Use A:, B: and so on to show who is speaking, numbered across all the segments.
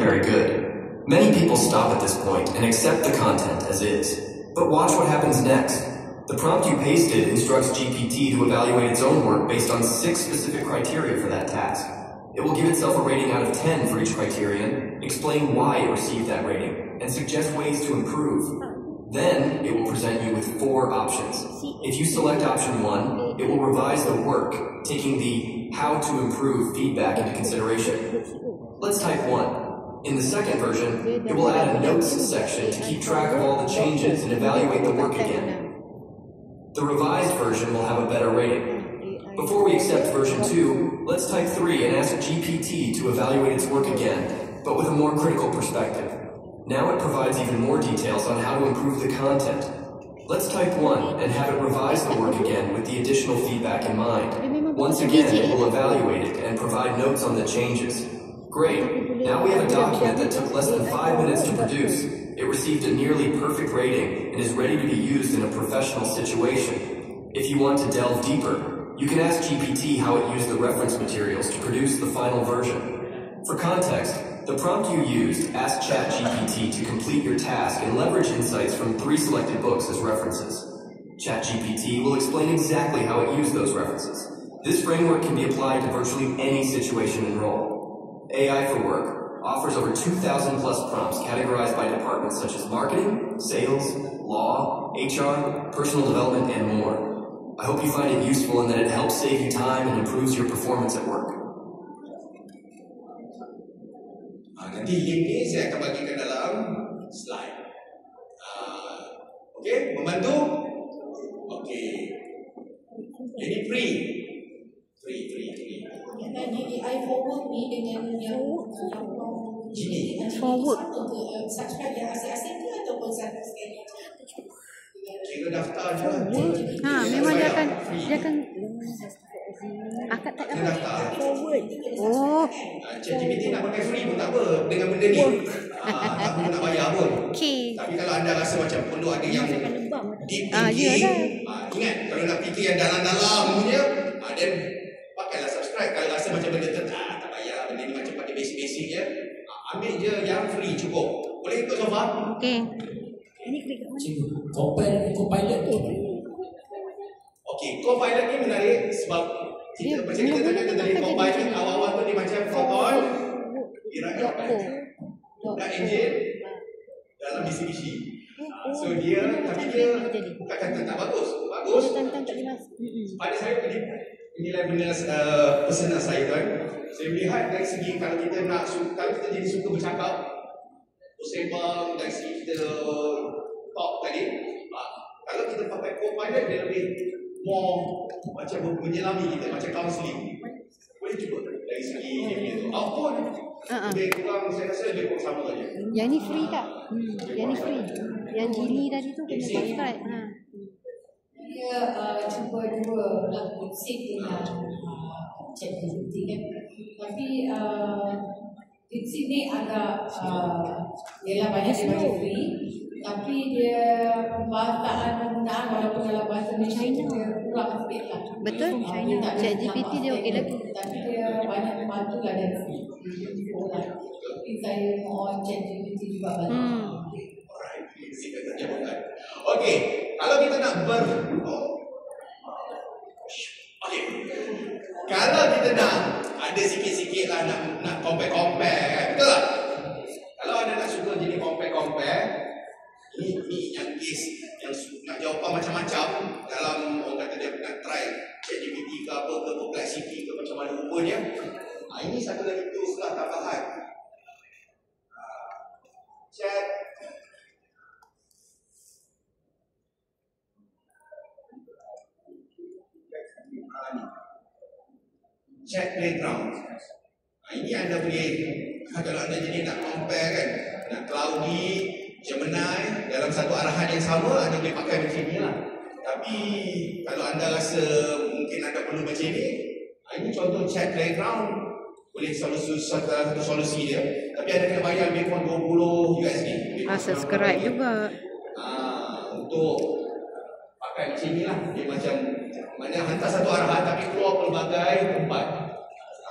A: very good. Many people stop at this point and accept the content as is. But watch what happens next. The prompt you pasted instructs GPT to evaluate its own work based on 6 specific criteria for that task. It will give itself a rating out of 10 for each criterion, explain why it received that rating, and suggest ways to improve. Then, it will present you with 4 options. If you select option 1, it will revise the work, taking the how to improve feedback into consideration. Let's type 1. In the second version, it will add a notes section to keep track of all the changes and evaluate the work again. The revised version will have a better rating. Before we accept version 2, let's type 3 and ask GPT to evaluate its work again, but with a more critical perspective. Now it provides even more details on how to improve the content. Let's type 1 and have it revise the work again with the additional feedback in mind. Once again, it will evaluate it and provide notes on the changes. Great. Now we have a document that took less than 5 minutes to produce. It received a nearly perfect rating and is ready to be used in a professional situation. If you want to delve deeper, you can ask GPT how it used the reference materials to produce the final version. For context, the prompt you used asked ChatGPT to complete your task and leverage insights from 3 selected books as references. ChatGPT will explain exactly how it used those references. This framework can be applied to virtually any situation and role. AI for Work offers over 2,000 plus prompts categorized by departments such as marketing, sales, law, HR, personal development, and more. I hope you find it useful and that it helps save you time and improves your performance at work.
B: Nanti link ni saya akan bagikan dalam slide. Okey, membantu? Okey. Jadi free.
C: Jadi I forward ni dengan yang
D: forward
C: subscribe yang asing-asing tu ataupun satu sekali.
B: Kira daftar je.
D: Memang dia akan akak tak dapat forward.
B: ChatGPT nak pakai free pun tak apa dengan benda ni. Tak perlu nak bayar pun. Tapi kalau anda rasa macam perlu ada yang deep thinking, ingat kalau nak fikir yang dalam-dalam punya, then pakailah subscribe. Kalau rasa macam benda tu tak bayar, benda ni macam pakai basic-basic je, ambil je yang free cukup. Boleh ikut so far?
D: Okey. Ini klik kat mana?
E: Copilot tu.
B: Okey, Copilot ni menarik sebab kita macam kita kata tadi, Copilot awal-awal tu dia macam Photon, bukan engine dalam Mitsubishi. So dia, tapi dia bukan kata tak bagus. Bagus. Pada saya inilah benda pesanan saya kan. Saya melihat dari segi kalau kita jadi suka bercakap, sembang dari segi kita talk tadi, kalau kita pakai Copilot dia lebih more macam menyelami kita, macam counselling. Boleh cuba dari segi dia tu output lebih kurang, saya rasa lebih kurang sama saja.
D: Yang ni free tak? Yang ni free. Yang gini tadi tu kena subscribe.
C: Dia cuba dua lagu DeepSeek dengan ChatGPT kan. Tapi DeepSeek ni agak ialah banyak dia bagi free, tapi dia perbataan penggunaan walaupun dalam bahasa Malaysia dia kurang sikit lah.
D: Betul, ChatGPT dia okey lagi.
C: Tapi dia banyak membantu lah dari free. Tapi saya mohon ChatGPT juga bantu.
B: Okey, kalau kita nak kalau kita nak ada sikit-sikit lah nak compare kan, betul tak? Kalau anda nak suka jadi compare, ini yang case yang nak jawapan macam-macam dalam orang kata dia nak try ChatGPT ke apa ke Perplexity ke macam mana rupanya. Ini satu lagi tools lah tambahan. Chat Playground. Ini anda boleh, kalau anda jadi nak compare kan, nak Cloudy, Gemini dalam satu arahan yang sama, anda boleh pakai macam ni lah. Tapi kalau anda rasa mungkin anda perlu macam ini contoh Chat Playground, boleh satu solusi dia. Tapi anda kena bayar lebih kurang $20.
D: Subscribe juga.
B: Untuk pakai macam ni lah. Dia macam mana hantar satu arahan tapi keluar pelbagai tempat.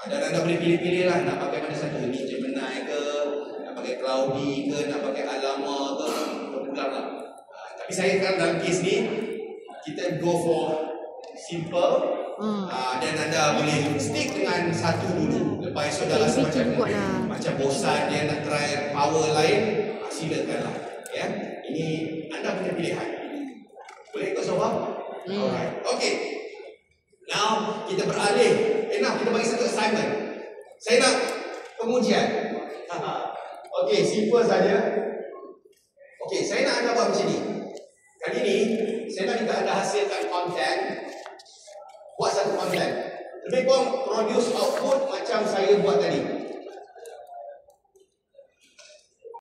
B: Dan anda boleh pilih-pilih lah nak pakai mana satu. Ni Gemini ke, nak cloudy ke, nak pakai alama ke, terpulang lah. Tapi saya kan dalam kes ni, kita go for simple. Dan anda boleh stick dengan satu dulu. Lepas itu dah rasa macam bosan dia nak try power lain, silakanlah. Ya, ini anda punya pilihan. Boleh ikut sobat? Alright. Okay. Now kita beralih. Now kita bagi satu assignment. Saya nak pengujian. Okay, simple saja. Okay, saya nak anda buat macam ni. Kali ni saya nak minta anda hasilkan konten. Buat satu konten. Lebih kurang produce output macam saya buat tadi.